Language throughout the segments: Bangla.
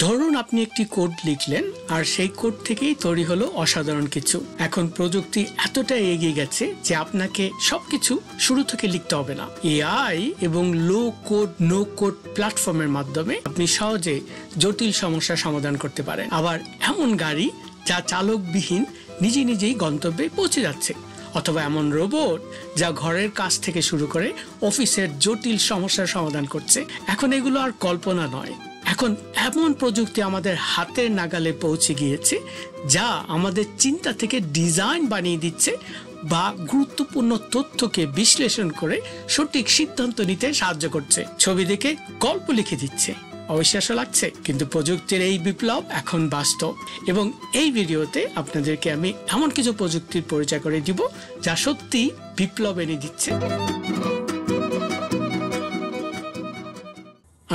ধরুন আপনি একটি কোড লিখলেন আর সেই কোড থেকেই তৈরি হলো অসাধারণ কিছু। এখন প্রযুক্তি এতটাই এগিয়ে গেছে যে আপনাকে সবকিছু শুরু থেকে লিখতে হবে না। এআই এবং লো কোড নো কোড প্ল্যাটফর্মের মাধ্যমে আপনি সহজে জটিল সমস্যার সমাধান করতে পারেন। আবার এমন গাড়ি যা চালকবিহীন নিজেই গন্তব্যে পৌঁছে যাচ্ছে, অথবা এমন রোবট যা ঘরের কাজ থেকে শুরু করে অফিসের জটিল সমস্যার সমাধান করছে। এখন এগুলো আর কল্পনা নয়, এখন এমন প্রযুক্তি আমাদের হাতের নাগালে পৌঁছে গিয়েছে যা আমাদের চিন্তা থেকে ডিজাইন বানিয়ে দিচ্ছে বা গুরুত্বপূর্ণ তথ্যকে বিশ্লেষণ করে সঠিক সিদ্ধান্ত নিতে সাহায্য করছে, ছবি দেখে গল্প লিখে দিচ্ছে। অবিশ্বাস্য লাগছে, কিন্তু প্রযুক্তির এই বিপ্লব এখন বাস্তব। এবং এই ভিডিওতে আপনাদেরকে আমি এমন কিছু প্রযুক্তির পরিচয় করে দিব যা সত্যি বিপ্লব এনে দিচ্ছে।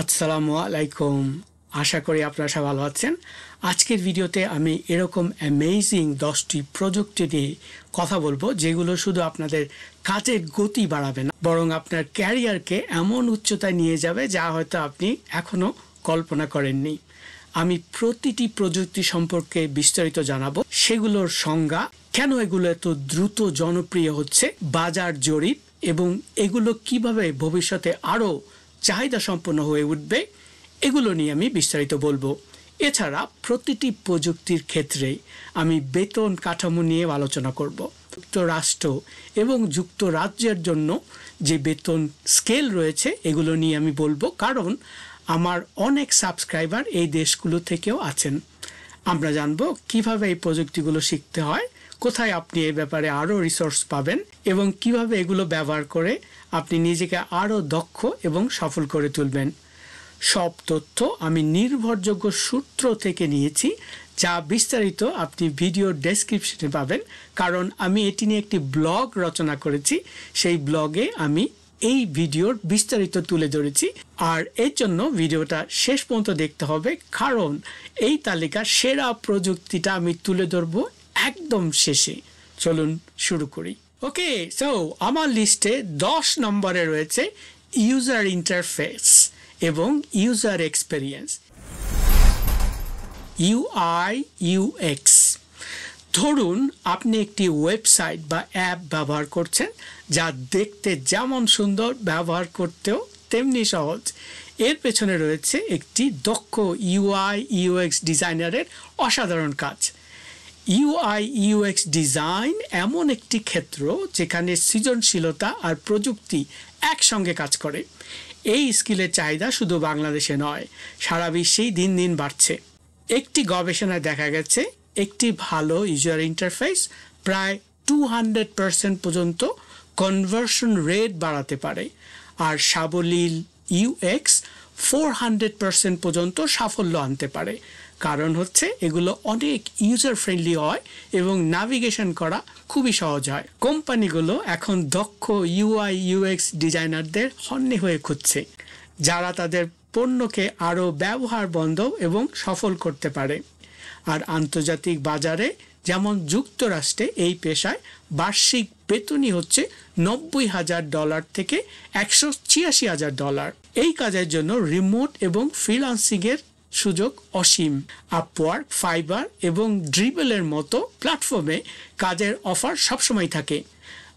আসসালামু আলাইকুম, আশা করি আপনারা সবাই ভালো আছেন। আজকের ভিডিওতে আমি এরকম অ্যামেজিং 10টি প্রযুক্তি নিয়ে কথা বলবো যেগুলো শুধু আপনাদের কাজের গতি বাড়াবে না, বরং আপনার ক্যারিয়ারকে এমন উচ্চতায় নিয়ে যাবে যা হয়তো আপনি এখনো কল্পনা করেননি। আমি প্রতিটি প্রযুক্তি সম্পর্কে বিস্তারিত জানাবো, সেগুলোর সংজ্ঞা, কেন এগুলো এত দ্রুত জনপ্রিয় হচ্ছে, বাজার জরিপ এবং এগুলো কিভাবে ভবিষ্যতে আরো চাহিদা সম্পন্ন হয়ে উঠবে, এগুলো নিয়ে আমি বিস্তারিত বলবো। এছাড়া প্রতিটি প্রযুক্তির ক্ষেত্রে আমি বেতন কাঠামো নিয়ে আলোচনা করব। যুক্তরাষ্ট্র এবং যুক্তরাজ্যের জন্য যে বেতন স্কেল রয়েছে এগুলো নিয়ে আমি বলবো, কারণ আমার অনেক সাবস্ক্রাইবার এই দেশগুলো থেকেও আছেন। আমরা জানবো কিভাবে এই প্রযুক্তিগুলো শিখতে হয়, কোথায় আপনি এই ব্যাপারে আরও রিসোর্স পাবেন এবং কিভাবে এগুলো ব্যবহার করে আপনি নিজেকে আরও দক্ষ এবং সফল করে তুলবেন। সব তথ্য আমি নির্ভরযোগ্য সূত্র থেকে নিয়েছি, যা বিস্তারিত আপনি ভিডিও ডেসক্রিপশনে পাবেন, কারণ আমি এটি নিয়ে একটি ব্লগ রচনা করেছি। সেই ব্লগে আমি এই ভিডিওর বিস্তারিত তুলে ধরেছি, আর এর জন্য ভিডিওটা শেষ পর্যন্ত দেখতে হবে, কারণ এই তালিকার সেরা প্রযুক্তিটা আমি তুলে ধরবো একদম শেষে। চলুন শুরু করি। ওকে, সো আমার লিস্টে 10 নম্বরে রয়েছে ইউজার ইন্টারফেস এবং ইউজার এক্সপেরিয়েন্স, ইউআই ইউএক্স। ধরুন আপনি একটি ওয়েবসাইট বা অ্যাপ ব্যবহার করছেন যা দেখতে যেমন সুন্দর, ব্যবহার করতেও তেমনি সহজ। এর পেছনে রয়েছে একটি দক্ষ ইউআই ইউএক্স ডিজাইনারের অসাধারণ কাজ। ইউআই ইউএক্স ডিজাইন এমন একটি ক্ষেত্র যেখানে সৃজনশীলতা আর প্রযুক্তি একসঙ্গে কাজ করে। এই স্কিলের চাহিদা শুধু বাংলাদেশে নয়, সারা বিশ্বেই দিন দিন বাড়ছে। একটি গবেষণায় দেখা গেছে একটি ভালো ইউজার ইন্টারফেস প্রায় 200% পর্যন্ত কনভার্সন রেট বাড়াতে পারে, আর সাবলীল ইউএক্স 400% পর্যন্ত সাফল্য আনতে পারে। কারণ হচ্ছে এগুলো অনেক ইউজার ফ্রেন্ডলি হয় এবং নাভিগেশন করা খুবই সহজ হয়। কোম্পানিগুলো এখন দক্ষ ইউআই ইউএক্স ডিজাইনারদের হন্যে হয়ে খুঁজছে, যারা তাদের পণ্যকে আরও ব্যবহার বান্ধব এবং সফল করতে পারে। আর আন্তর্জাতিক বাজারে যেমন যুক্তরাষ্ট্রে এই পেশায় বার্ষিক বেতনই হচ্ছে $90,000 থেকে $186,000। এই কাজের জন্য রিমোট এবং ফ্রিল্যান্সিংয়ের সুযোগ অসীম। আপওয়ার্ক, ফাইবার এবং ড্রিবলের মতো প্ল্যাটফর্মে কাজের অফার সবসময় থাকে।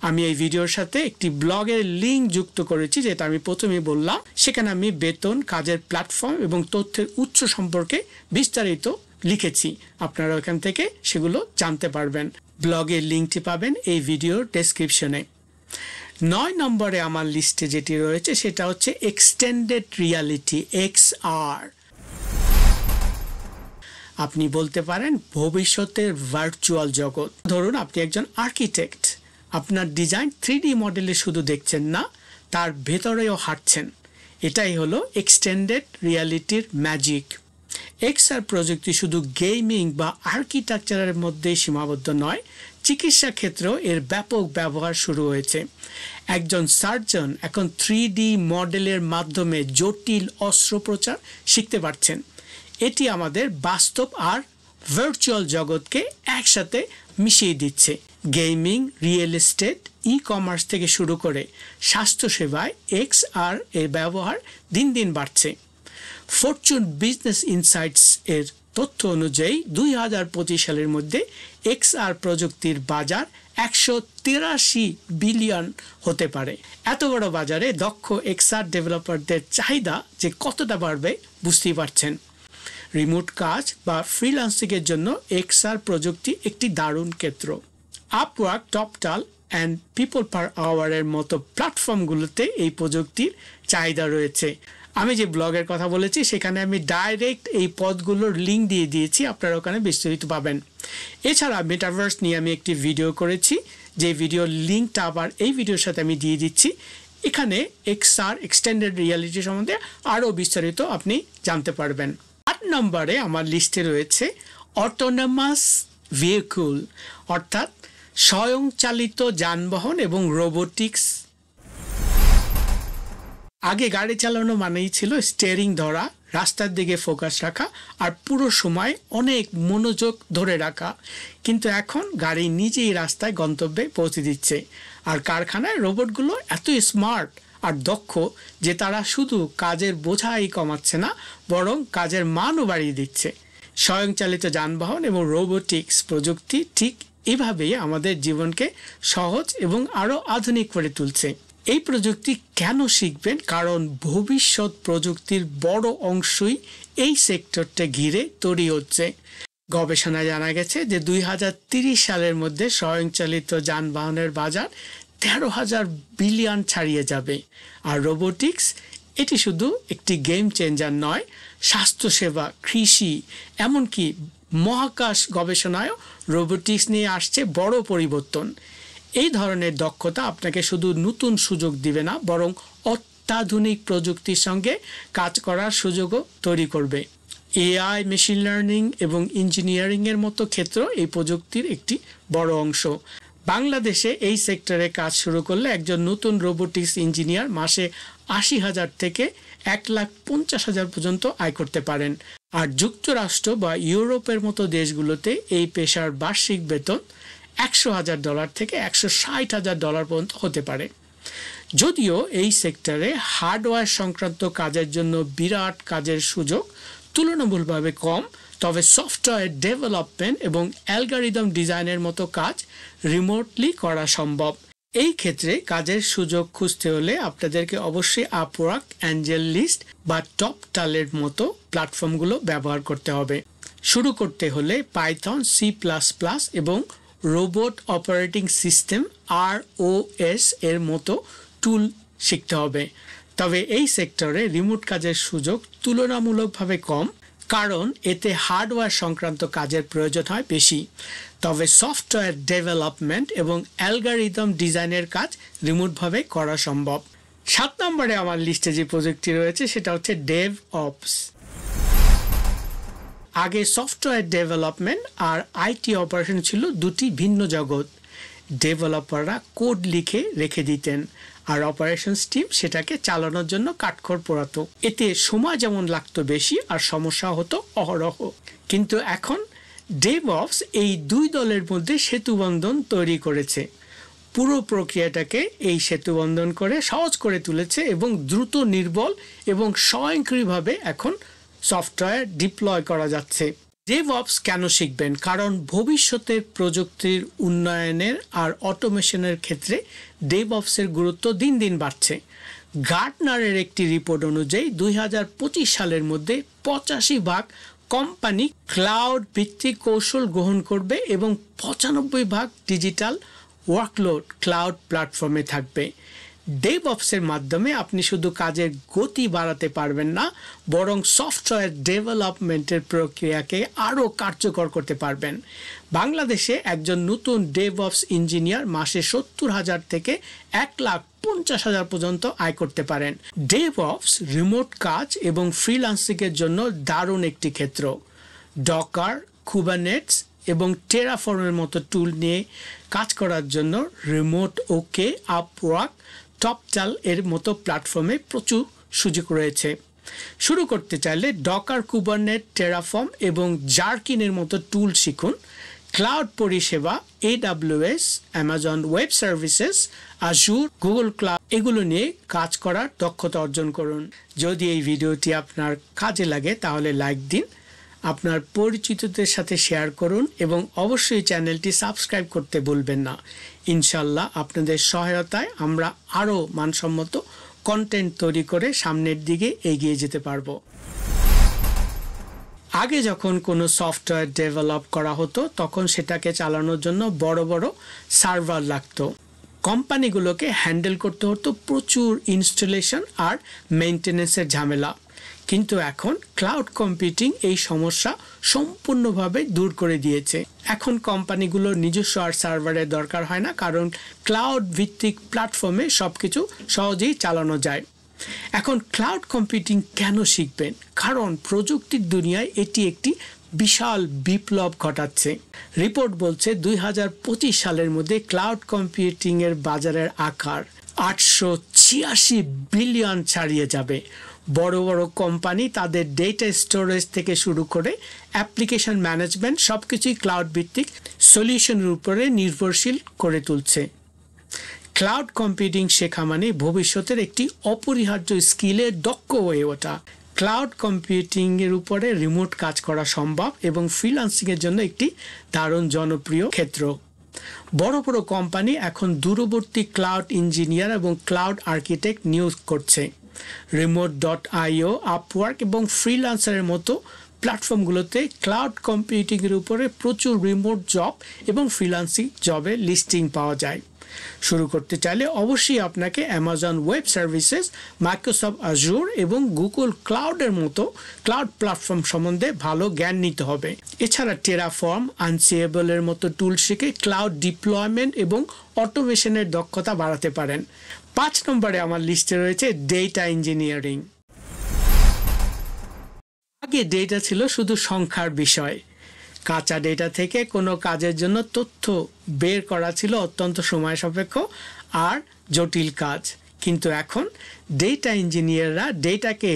আমি এই ভিডিওর সাথে একটি ব্লগের লিঙ্ক যুক্ত করেছি, যেটা আমি প্রথমে বললাম। সেখানে আমি বেতন, কাজের প্ল্যাটফর্ম এবং তথ্যের উৎস সম্পর্কে বিস্তারিত লিখেছি। আপনারা ওখান থেকে সেগুলো জানতে পারবেন। ব্লগের লিঙ্কটি পাবেন এই ভিডিওর ডেসক্রিপশনে। 9 নম্বরে আমার লিস্টে যেটি রয়েছে সেটা হচ্ছে এক্সটেন্ডেড রিয়ালিটি, XR। আপনি বলতে পারেন ভবিষ্যতের ভার্চুয়াল জগৎ। ধরুন আপনি একজন আর্কিটেক্ট, আপনার ডিজাইন 3D মডেলে শুধু দেখছেন না, তার ভেতরেও হাঁটছেন। এটাই হলো এক্সটেন্ডেড রিয়ালিটির ম্যাজিক। XR প্রযুক্তি শুধু গেমিং বা আর্কিটেকচারের মধ্যেই সীমাবদ্ধ নয়, চিকিৎসা ক্ষেত্রেও এর ব্যাপক ব্যবহার শুরু হয়েছে। একজন সার্জন এখন 3D মডেলের মাধ্যমে জটিল অস্ত্রোপচার শিখতে পারছেন। এটি আমাদের বাস্তব আর ভার্চুয়াল জগৎকে একসাথে মিশিয়ে দিচ্ছে। Gaming, real estate, e commerce থেকে শুরু করে স্বাস্থ্যসেবায় XR এর ব্যবহার দিন দিন বাড়ছে। ফরচুন বিজনেস ইনসাইটস এর তথ্য অনুযায়ী 2025 সালের মধ্যে XR প্রযুক্তির বাজার 183 বিলিয়ন হতে পারে। এত বড় বাজারে দক্ষ XR ডেভেলপারদের চাহিদা যে কতটা বাড়বে বুঝতেই পারছেন। রিমোট কাজ বা ফ্রিল্যান্সিংয়ের জন্য XR প্রযুক্তি একটি দারুণ ক্ষেত্র। আপওয়ার্ক, টপটাল অ্যান্ড পিপল পার আওয়ারের মতো প্ল্যাটফর্মগুলোতে এই প্রযুক্তির চাহিদা রয়েছে। আমি যে ব্লগের কথা বলেছি সেখানে আমি ডাইরেক্ট এই পদগুলোর লিঙ্ক দিয়ে দিয়েছি, আপনারা ওখানে বিস্তারিত পাবেন। এছাড়া মেটাভার্স নিয়ে আমি একটি ভিডিও করেছি, যে ভিডিওর লিঙ্কটা আবার এই ভিডিওর সাথে আমি দিয়ে দিচ্ছি। এখানে XR এক্সটেন্ডেড রিয়ালিটি সম্বন্ধে আরও বিস্তারিত আপনি জানতে পারবেন। 8 নম্বরে আমার লিস্টে রয়েছে অটোনমাস ভেহিকল, অর্থাৎ স্বয়ংচালিত যানবাহন এবং রোবোটিক্স। আগে গাড়ি চালানো মানেই ছিল স্টিয়ারিং ধরা, রাস্তার দিকে ফোকাস রাখা আর পুরো সময় অনেক মনোযোগ ধরে রাখা, কিন্তু এখন গাড়ি নিজেই রাস্তায় গন্তব্যে পৌঁছে দিচ্ছে। আর কারখানায় রোবটগুলো এত স্মার্ট আর দক্ষ যে তারা শুধু কাজের বোঝাই কমাচ্ছে না, বরং কাজের মানও বাড়িয়ে দিচ্ছে। স্বয়ংচালিত যানবাহন এবং রোবোটিক্স প্রযুক্তি ঠিক এভাবেই আমাদের জীবনকে সহজ এবং আরও আধুনিক করে তুলছে। এই প্রযুক্তি কেন শিখবেন? কারণ ভবিষ্যৎ প্রযুক্তির বড় অংশই এই সেক্টরটা ঘিরে তৈরি হচ্ছে। গবেষণায় জানা গেছে যে 2030 সালের মধ্যে স্বয়ংচালিত যানবাহনের বাজার 13,000 বিলিয়ন ছাড়িয়ে যাবে। আর রোবোটিক্স এটি শুধু একটি গেম চেঞ্জার নয়, স্বাস্থ্যসেবা, কৃষি, এমনকি মহাকাশ গবেষণায়ও রোবোটিক্স নিয়ে আসছে বড় পরিবর্তন। এই ধরনের দক্ষতা আপনাকে শুধু নতুন সুযোগ দিবে না, বরং অত্যাধুনিক প্রযুক্তির সঙ্গে কাজ করার সুযোগও তৈরি করবে। AI, মেশিন লার্নিং এবং ইঞ্জিনিয়ারিংয়ের মতো ক্ষেত্র এই প্রযুক্তির একটি বড় অংশ। বাংলাদেশে এই সেক্টরে কাজ শুরু করলে একজন নতুন রোবোটিক্স ইঞ্জিনিয়ার মাসে 80,000 থেকে 1,50,000 পর্যন্ত আয় করতে পারেন। আর যুক্তরাষ্ট্র বা ইউরোপের মতো দেশগুলোতে এই পেশার বার্ষিক বেতন $100,000 থেকে $160,000 পর্যন্ত হতে পারে। যদিও এই সেক্টরে হার্ডওয়্যার সংক্রান্ত কাজের জন্য বিরাট কাজের সুযোগ তুলনামূলকভাবে কম, তবে সফটওয়্যার ডেভেলপমেন্ট এবং অ্যালগরিদম ডিজাইনের মতো কাজ রিমোটলি করা সম্ভব। এই ক্ষেত্রে কাজের সুযোগ খুঁজতে হলে আপনাদেরকে অবশ্যই আপওয়ার্ক, অ্যাঞ্জেল লিস্ট বা টপটালের মতো প্ল্যাটফর্মগুলো ব্যবহার করতে হবে। শুরু করতে হলে পাইথন, C++ এবং রোবট অপারেটিং সিস্টেম ROS এর মতো টুল শিখতে হবে। তবে এই সেক্টরে রিমোট কাজের সুযোগ তুলনামূলকভাবে কম, কারণ এতে হার্ডওয়্যার সংক্রান্ত কাজের প্রয়োজন হয় বেশি। তবে সফটওয়্যার ডেভেলপমেন্ট এবং অ্যালগরিদম ডিজাইনের কাজ রিমোটভাবে করা সম্ভব। 7 নম্বরে আমার লিস্টে যে প্রযুক্তি রয়েছে সেটা হচ্ছে DevOps। আগে সফটওয়্যার ডেভেলপমেন্ট আর IT অপারেশন ছিল দুটি ভিন্ন জগৎ। ডেভেলপাররা কোড লিখে রেখে দিতেন আর অপারেশনস টিম সেটাকে চালানোর জন্য কাঠখড় পোড়াতো। এতে সময় যেমন লাগতো বেশি আর সমস্যা হতো অহরহ। কিন্তু এখন DevOps এই দুই দলের মধ্যে সেতুবন্ধন তৈরি করেছে, পুরো প্রক্রিয়াটাকে এই সেতুবন্ধন করে সহজ করে তুলেছে এবং দ্রুত, নির্ভুল এবং স্বয়ংক্রিয়ভাবে এখন সফটওয়্যার ডিপ্লয় করা যাচ্ছে। DevOps কেন শিখবেন? কারণ ভবিষ্যতের প্রযুক্তির উন্নয়নের আর অটোমেশনের ক্ষেত্রে DevOps এর গুরুত্ব দিন দিন বাড়ছে। গার্টনারের একটি রিপোর্ট অনুযায়ী 2025 সালের মধ্যে 85% কোম্পানি ক্লাউড ভিত্তিক কৌশল গ্রহণ করবে এবং 95% ডিজিটাল ওয়ার্কলোড ক্লাউড প্ল্যাটফর্মে থাকবে। DevOps এর মাধ্যমে আপনি শুধু কাজের গতি বাড়াতে পারবেন না, বরং সফটওয়্যার ডেভেলপমেন্টের প্রক্রিয়াকে আরও কার্যকর করতে পারবেন। বাংলাদেশে একজন নতুন DevOps ইঞ্জিনিয়ার মাসে 70,000 থেকে 1,50,000 পর্যন্ত আয় করতে পারেন। DevOps রিমোট কাজ এবং ফ্রিল্যান্সিংয়ের জন্য দারুণ একটি ক্ষেত্র। ডকার, কুবারনেটস এবং টেরাফর্মের মতো টুল নিয়ে কাজ করার জন্য রিমোট ওকে, আপওয়ার্ক, টপটাল এর মতো প্ল্যাটফর্মে প্রচুর সুযোগ রয়েছে। শুরু করতে চাইলে ডকার, কুবারনেট, টেরাফর্ম এবং জার্কিনের মতো টুল শিখুন। ক্লাউড পরিষেবা, AWS, Amazon Web Services, Azure, Google cloud এগুলো নিয়ে কাজ করার দক্ষতা অর্জন করুন। যদি এই ভিডিওটি আপনার কাজে লাগে তাহলে লাইক দিন, আপনার পরিচিতদের সাথে শেয়ার করুন এবং অবশ্যই চ্যানেলটি সাবস্ক্রাইব করতে ভুলবেন না। ইনশাল্লাহ আপনাদের সহায়তায় আমরা আরও মানসম্মত কন্টেন্ট তৈরি করে সামনের দিকে এগিয়ে যেতে পারবো। আগে যখন কোনো সফটওয়্যার ডেভেলপ করা হতো তখন সেটাকে চালানোর জন্য বড় বড় সার্ভার লাগতো। কোম্পানিগুলোকে হ্যান্ডেল করতে হতো প্রচুর ইনস্টলেশন আর মেইনটেনেন্সের ঝামেলা। কিন্তু এখন ক্লাউড কম্পিউটিং এই সমস্যা সম্পূর্ণভাবে দূর করে দিয়েছে। এখন কোম্পানিগুলোর নিজস্ব আর সার্ভারের দরকার হয় না, কারণ ক্লাউড ভিত্তিক প্ল্যাটফর্মে সবকিছু সহজেই চালানো যায়। এখন ক্লাউড কম্পিউটিং কেন শিখবেন? কারণ প্রযুক্তির দুনিয়ায় এটি একটি বিশাল বিপ্লব ঘটাচ্ছে। রিপোর্ট বলছে 2025 সালের মধ্যে ক্লাউড কম্পিউটিং এর বাজারের আকার 886 বিলিয়ন ছাড়িয়ে যাবে। বড় বড় কোম্পানি তাদের ডেটা স্টোরেজ থেকে শুরু করে অ্যাপ্লিকেশন ম্যানেজমেন্ট সবকিছুই ক্লাউড ভিত্তিক সলিউশনের উপরে নির্ভরশীল করে তুলছে। ক্লাউড কম্পিউটিং শেখা মানে ভবিষ্যতের একটি অপরিহার্য স্কিলে দক্ষ হয়ে ওঠা। ক্লাউড কম্পিউটিং এর উপরে রিমোট কাজ করা সম্ভব এবং ফ্রিল্যান্সিং এর জন্য একটি দারুণ জনপ্রিয় ক্ষেত্র। বড় বড় কোম্পানি এখন দূরবর্তী ক্লাউড ইঞ্জিনিয়ার এবং ক্লাউড আর্কিটেক্ট নিয়োগ করছে। remote.io, আপওয়ার্ক এবং ফ্রিল্যান্সারের মতো প্ল্যাটফর্মগুলোতে ক্লাউড কম্পিউটিং এর উপরে প্রচুর রিমোট জব এবং ফ্রিল্যান্সিং জবের লিস্টিং পাওয়া যায়। শুরু করতে চাইলে অবশ্যই আপনাকে অ্যামাজন ওয়েব সার্ভিসেস, মাইক্রোসফট আজুর এবং গুগল ক্লাউডের মতো ক্লাউড প্ল্যাটফর্ম সম্বন্ধে ভালো জ্ঞান নিতে হবে। এছাড়া টেরাফর্ম, আনসিয়েবলের মতো টুল শিখে ক্লাউড ডিপ্লয়মেন্ট এবং অটোমেশনের দক্ষতা বাড়াতে পারেন। 5 নম্বরে আমার লিস্টে রয়েছে ডেটা ইঞ্জিনিয়ারিং। আগে ডেটা ছিল শুধু সংখ্যার বিষয়। কাঁচা ডেটা থেকে কোনো কাজের জন্য তথ্য বের করা ছিল অত্যন্ত সময় সাপেক্ষ আর জটিল কাজ। কিন্তু এখন ডেটা ইঞ্জিনিয়াররা ডেটাকে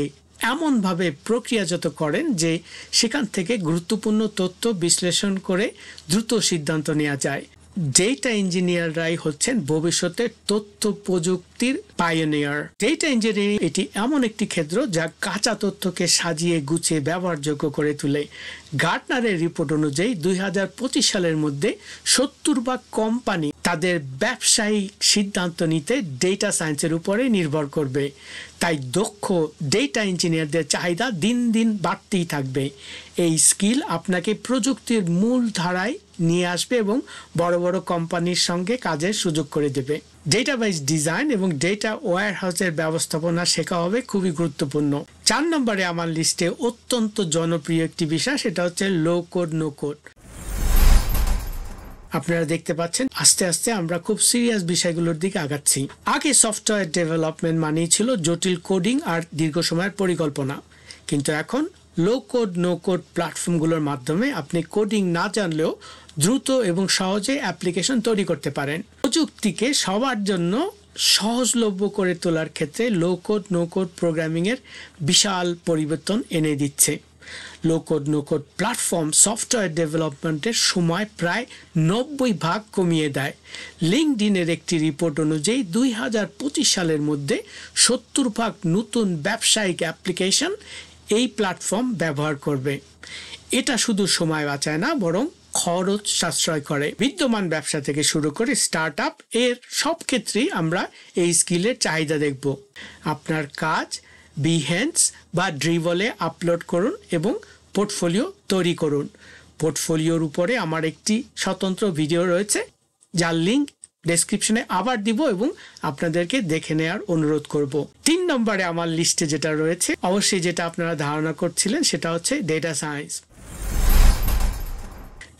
এমনভাবে প্রক্রিয়াজাত করেন যে সেখান থেকে গুরুত্বপূর্ণ তথ্য বিশ্লেষণ করে দ্রুত সিদ্ধান্ত নেওয়া যায়। ডেটা ইঞ্জিনিয়াররাই হচ্ছেন ভবিষ্যতের তথ্য প্রযুক্তির পাইওনিয়ার। ডেটা ইঞ্জিনিয়ারিং এটি এমন একটি ক্ষেত্র যা কাঁচা তথ্যকে সাজিয়ে গুছিয়ে ব্যবহারযোগ্য করে তোলে। গার্টনারের রিপোর্ট অনুযায়ী 2025 সালের মধ্যে 70% কোম্পানি তাদের ব্যবসায়িক সিদ্ধান্ত নিতে ডেটা সায়েন্সের উপরে নির্ভর করবে। তাই দক্ষ ডেটা ইঞ্জিনিয়ারদের চাহিদা দিন দিন বাড়তেই থাকবে। এই স্কিল আপনাকে প্রযুক্তির মূল ধারায় নিয়ে আসবে এবং বড় বড় কোম্পানির সঙ্গে কাজের সুযোগ করে দেবে। ডেটাবেস ডিজাইন এবং ডেটা ওয়্যারহাউসের ব্যবস্থাপনা শেখা হবে খুবই গুরুত্বপূর্ণ। 4 নম্বরে আমার লিস্টে অত্যন্ত জনপ্রিয় একটি বিষয়, সেটা হচ্ছে লো কোড নো কোড। আপনারা দেখতে পাচ্ছেন আস্তে আস্তে আমরা খুব সিরিয়াস বিষয়গুলোর দিকে আগাচ্ছি। আগে সফটওয়্যার ডেভেলপমেন্ট মানেই ছিল জটিল কোডিং আর দীর্ঘ সময়ের পরিকল্পনা, কিন্তু এখন লো কোড নো কোড প্ল্যাটফর্মগুলোর মাধ্যমে আপনি কোডিং না জানলেও দ্রুত এবং সহজে অ্যাপ্লিকেশন তৈরি করতে পারেন। প্রযুক্তিকে সবার জন্য সহজলভ্য করে তোলার ক্ষেত্রে লো কোড নো কোড প্রোগ্রামিংয়ের বিশাল পরিবর্তন এনে দিচ্ছে। Low code no code platform software ডেভেলপমেন্টের সময় প্রায় 90% কমিয়ে দেয়। লিঙ্কডইনের একটি রিপোর্ট অনুযায়ী 2025 সালের মধ্যে 70% নতুন ব্যবসায়িক অ্যাপ্লিকেশন এই প্ল্যাটফর্ম ব্যবহার করবে। এটা শুধু সময় বাঁচায় না, বরং খরচ সাশ্রয় করে। বিদ্যমান ব্যবসা থেকে শুরু করে স্টার্ট আপ এর সব ক্ষেত্রেই আমরা এই স্কিলের চাহিদা দেখব। আপনার কাজ বিহেন্স বা ড্রিবলে আপলোড করুন এবং পোর্টফোলিও তৈরি করুন। পোর্টফোলিওর উপরে আমার একটি স্বতন্ত্র ভিডিও রয়েছে, যার লিঙ্ক ডেসক্রিপশনে আবার দিব এবং আপনাদেরকে দেখে নেওয়ার অনুরোধ করব। 3 নম্বরে আমার লিস্টে যেটা রয়েছে, অবশ্যই যেটা আপনারা ধারণা করছিলেন, সেটা হচ্ছে ডেটা সায়েন্স।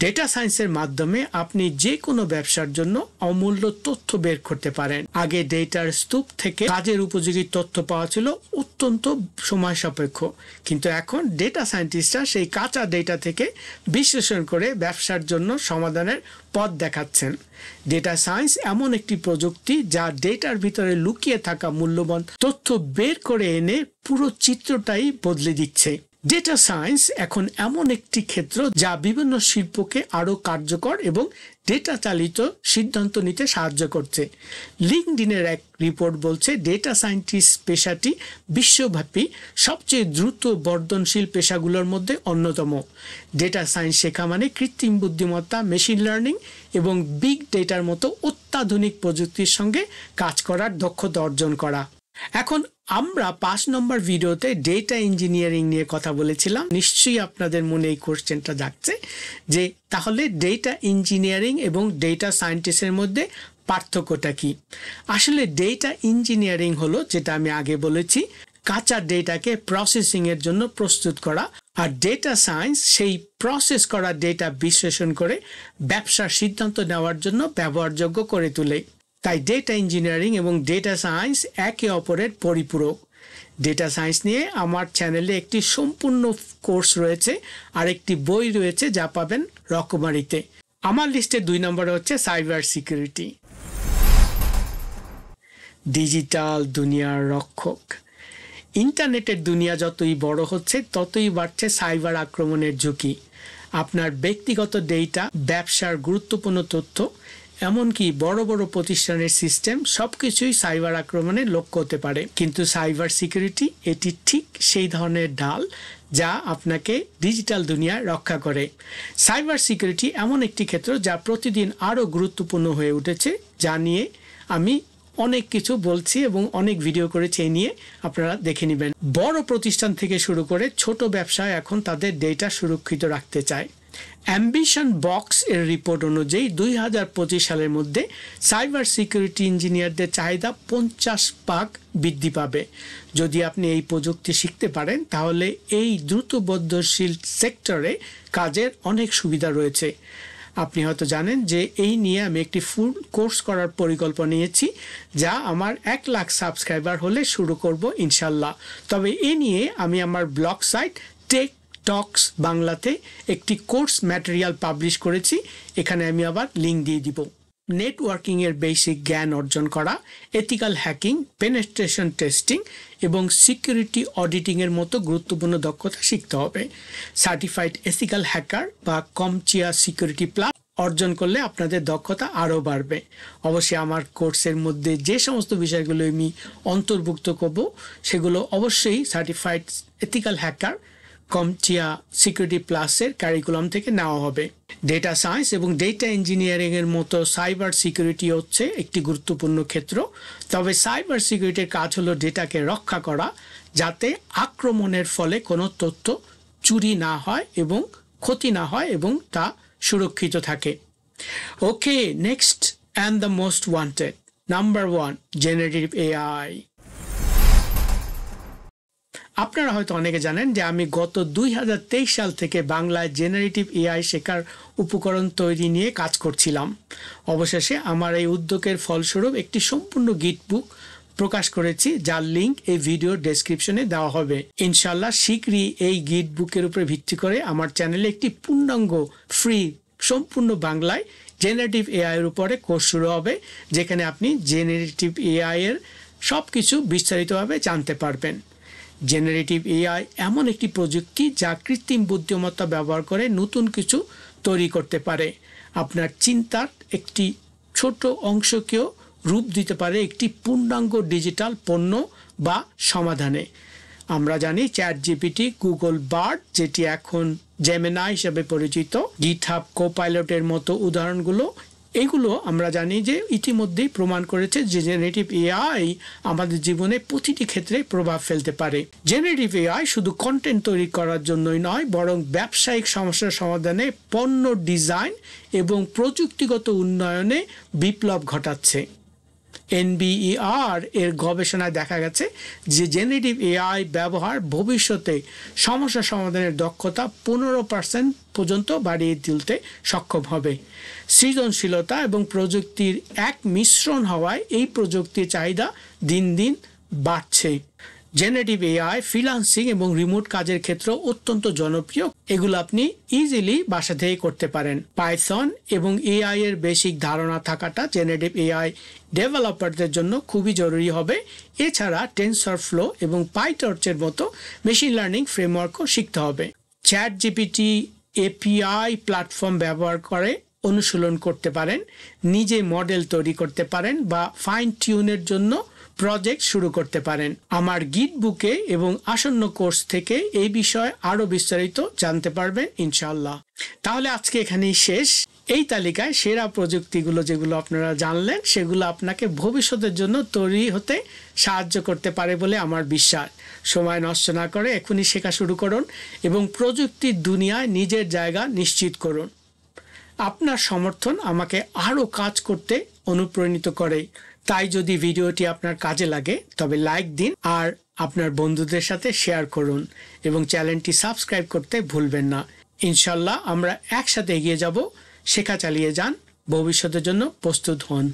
ডেটা সায়েন্সের মাধ্যমে আপনি যে কোনো ব্যবসার জন্য অমূল্য তথ্য বের করতে পারেন। আগে ডেটার স্তূপ থেকে কাজের উপযোগী তথ্য পাওয়া ছিল অত্যন্ত সময় সাপেক্ষ, কিন্তু এখন ডেটা সায়েন্টিস্টরা সেই কাঁচা ডেটা থেকে বিশ্লেষণ করে ব্যবসার জন্য সমাধানের পথ দেখাচ্ছেন। ডেটা সায়েন্স এমন একটি প্রযুক্তি যা ডেটার ভিতরে লুকিয়ে থাকা মূল্যবান তথ্য বের করে এনে পুরো চিত্রটাই বদলে দিচ্ছে। ডেটা সায়েন্স এখন এমন একটি ক্ষেত্র যা বিভিন্ন শিল্পকে আরও কার্যকর এবং ডেটা চালিত সিদ্ধান্ত নিতে সাহায্য করছে। লিঙ্কডইনের এক রিপোর্ট বলছে ডেটা সায়েন্টিস্ট পেশাটি বিশ্বব্যাপী সবচেয়ে দ্রুত বর্ধনশীল পেশাগুলোর মধ্যে অন্যতম। ডেটা সায়েন্স শেখা মানে কৃত্রিম বুদ্ধিমত্তা, মেশিন লার্নিং এবং বিগ ডেটার মতো অত্যাধুনিক প্রযুক্তির সঙ্গে কাজ করার দক্ষতা অর্জন করা। এখন আমরা 5 নম্বর ভিডিওতে ডেটা ইঞ্জিনিয়ারিং নিয়ে কথা বলেছিলাম। নিশ্চয়ই আপনাদের মনে এই কোশ্চেনটা জাগছে যে তাহলে ডেটা ইঞ্জিনিয়ারিং এবং ডেটা সায়েন্টিস্টের মধ্যে পার্থক্যটা কি? আসলে ডেটা ইঞ্জিনিয়ারিং হলো, যেটা আমি আগে বলেছি, কাঁচা ডেটাকে প্রসেসিংয়ের জন্য প্রস্তুত করা, আর ডেটা সায়েন্স সেই প্রসেস করা ডেটা বিশ্লেষণ করে ব্যবসার সিদ্ধান্ত নেওয়ার জন্য ব্যবহারযোগ্য করে তোলে। তাই ডেটা ইঞ্জিনিয়ারিং এবং ডেটা সায়েন্স একে অপরের পরিপূরক। ডেটা সায়েন্স নিয়ে আমার চ্যানেলে একটি সম্পূর্ণ কোর্স রয়েছে আর একটি বই রয়েছে যা পাবেন রকমারিতে। আমার লিস্টে 2 নম্বরে হচ্ছে সাইবার সিকিউরিটি। ডিজিটাল দুনিয়ার রক্ষক। ইন্টারনেটের দুনিয়া যতই বড় হচ্ছে ততই বাড়ছে সাইবার আক্রমণের ঝুঁকি। আপনার ব্যক্তিগত ডেটা, ব্যবসার গুরুত্বপূর্ণ তথ্য, এমনকি বড় বড় প্রতিষ্ঠানের সিস্টেম সবকিছুই সাইবার আক্রমণের লক্ষ্য হতে পারে। কিন্তু সাইবার সিকিউরিটি এটি ঠিক সেই ধরনের ঢাল যা আপনাকে ডিজিটাল দুনিয়ায় রক্ষা করে। সাইবার সিকিউরিটি এমন একটি ক্ষেত্র যা প্রতিদিন আরও গুরুত্বপূর্ণ হয়ে উঠেছে, যা নিয়ে আমি অনেক কিছু বলছি এবং অনেক ভিডিও করেছি। এই নিয়ে আপনারা দেখে নেবেন। বড় প্রতিষ্ঠান থেকে শুরু করে ছোট ব্যবসায় এখন তাদের ডেটা সুরক্ষিত রাখতে চায়। অ্যাম্বিশন বক্স এর রিপোর্ট অনুযায়ী 2025 সালের মধ্যে সাইবার সিকিউরিটি ইঞ্জিনিয়ারদের চাহিদা 50 ভাগ বৃদ্ধি পাবে। যদি আপনি এই প্রযুক্তি শিখতে পারেন তাহলে এই দ্রুত বর্ধনশীল সেক্টরে কাজের অনেক সুবিধা রয়েছে। আপনি হয়তো জানেন যে এই নিয়ে আমি একটি ফুল কোর্স করার পরিকল্পনা নিয়েছি, যা আমার 1 লাখ সাবস্ক্রাইবার হলে শুরু করব ইনশাল্লাহ। তবে এ নিয়ে আমি আমার ব্লগ সাইট টেক টক্স বাংলাতে একটি কোর্স ম্যাটেরিয়াল পাবলিশ করেছি, এখানে আমি আবার লিঙ্ক দিয়ে দিব। নেটওয়ার্কিংয়ের বেসিক জ্ঞান অর্জন করা, এথিক্যাল হ্যাকিং, পেনেট্রেশন টেস্টিং এবং সিকিউরিটি অডিটিংয়ের মতো গুরুত্বপূর্ণ দক্ষতা শিখতে হবে। সার্টিফাইড এথিক্যাল হ্যাকার বা কমচিয়া সিকিউরিটি প্লাস অর্জন করলে আপনাদের দক্ষতা আরও বাড়বে। অবশ্যই আমার কোর্সের মধ্যে যে সমস্ত বিষয়গুলো আমি অন্তর্ভুক্ত করব সেগুলো অবশ্যই সার্টিফাইড এথিক্যাল হ্যাকার কমচিয়া সিকিউরিটি প্লাসের কারিকুলাম থেকে নেওয়া হবে। ডেটা সায়েন্স এবং ডেটা ইঞ্জিনিয়ারিংয়ের মতো সাইবার সিকিউরিটি হচ্ছে একটি গুরুত্বপূর্ণ ক্ষেত্র। তবে সাইবার সিকিউরিটির কাজ হলো ডেটাকে রক্ষা করা, যাতে আক্রমণের ফলে কোনো তথ্য চুরি না হয় এবং ক্ষতি না হয় এবং তা সুরক্ষিত থাকে। Okay, next and the most wanted, number 1, generative AI. আপনারা হয়তো অনেকে জানেন যে আমি গত 2023 সাল থেকে বাংলায় জেনারেটিভ এআই শেখার উপকরণ তৈরি নিয়ে কাজ করছিলাম। অবশেষে আমার এই উদ্যোগের ফলস্বরূপ একটি সম্পূর্ণ গিট বুক প্রকাশ করেছি, যার লিঙ্ক এই ভিডিওর ডেসক্রিপশনে দেওয়া হবে। ইনশাল্লাহ শীঘ্রই এই গিট বুকের উপরে ভিত্তি করে আমার চ্যানেলে একটি পূর্ণাঙ্গ ফ্রি সম্পূর্ণ বাংলায় জেনারেটিভ এআই এর উপরে কোর্স শুরু হবে, যেখানে আপনি জেনারেটিভ এআই এর সব কিছু বিস্তারিতভাবে জানতে পারবেন। জেনারেটিভ এআই এমন একটি প্রযুক্তি যা কৃত্রিম বুদ্ধিমত্তা ব্যবহার করে নতুন কিছু তৈরি করতে পারে। আপনার চিন্তার একটি ছোট অংশকেও রূপ দিতে পারে একটি পূর্ণাঙ্গ ডিজিটাল পণ্য বা সমাধানে। আমরা জানি চ্যাটজিপিটি, গুগল বার্ড, যেটি এখন জেমিনাই হিসেবে পরিচিত, গিটহাব কোপাইলটের মতো উদাহরণগুলো, এগুলো আমরা জানি যে ইতিমধ্যেই প্রমাণ করেছে যে জেনারেটিভ এআই আমাদের জীবনে প্রতিটি ক্ষেত্রে প্রভাব ফেলতে পারে। জেনারেটিভ এআই শুধু কন্টেন্ট তৈরি করার জন্যই নয়, বরং ব্যবসায়িক সমস্যার সমাধানে, পণ্য ডিজাইন এবং প্রযুক্তিগত উন্নয়নে বিপ্লব ঘটাচ্ছে। NBER এর গবেষণায় দেখা গেছে যে জেনারেটিভ এআই ব্যবহার ভবিষ্যতে সমস্যা সমাধানের দক্ষতা 15% পর্যন্ত বাড়িয়ে তুলতে সক্ষম হবে। সৃজনশীলতা এবং প্রযুক্তির এক মিশ্রণ হওয়ায় এই প্রযুক্তির চাহিদা দিন দিন বাড়ছে। জেনারেটিভ এআই ফ্রিল্যান্সিং এবং রিমোট কাজের ক্ষেত্রে অত্যন্ত জনপ্রিয়। এগুলো আপনি ইজিলি বাসা থেকে করতে পারেন। পাইথন এবং এআই এর বেসিক ধারণা থাকাটা জেনারেটিভ এআই ডেভেলপারদের জন্য খুবই জরুরি হবে। এছাড়া টেনসরফ্লো এবং পাইটর্চের মতো মেশিন লার্নিং ফ্রেমওয়ার্কও শিখতে হবে। চ্যাট জিপিটি এপিআই প্ল্যাটফর্ম ব্যবহার করে অনুশীলন করতে পারেন, নিজে মডেল তৈরি করতে পারেন বা ফাইন টিউনের জন্য প্রজেক্ট শুরু করতে পারেন। আমার গিট বুকে এবং আসন্ন কোর্স থেকে এই বিষয়ে আরো বিস্তারিত জানতে পারবেন ইনশাআল্লাহ। তাহলে আজকে এখানেই শেষ। এই তালিকায় সেরা প্রযুক্তিগুলো যেগুলো আপনারা জানলেন সেগুলো আপনাকে ভবিষ্যতের জন্য তৈরি হতে সাহায্য করতে পারে বলে আমার বিশ্বাস। সময় নষ্ট না করে এখনই শেখা শুরু করুন এবং প্রযুক্তির দুনিয়ায় নিজের জায়গা নিশ্চিত করুন। আপনার সমর্থন আমাকে আরও কাজ করতে অনুপ্রাণিত করে। তাই যদি ভিডিওটি আপনার কাজে লাগে তবে লাইক দিন আর আপনার বন্ধুদের সাথে শেয়ার করুন এবং চ্যানেলটি সাবস্ক্রাইব করতে ভুলবেন না। ইনশাল্লাহ আমরা একসাথে এগিয়ে যাব। শেখা চালিয়ে যান, ভবিষ্যতের জন্য প্রস্তুত হন।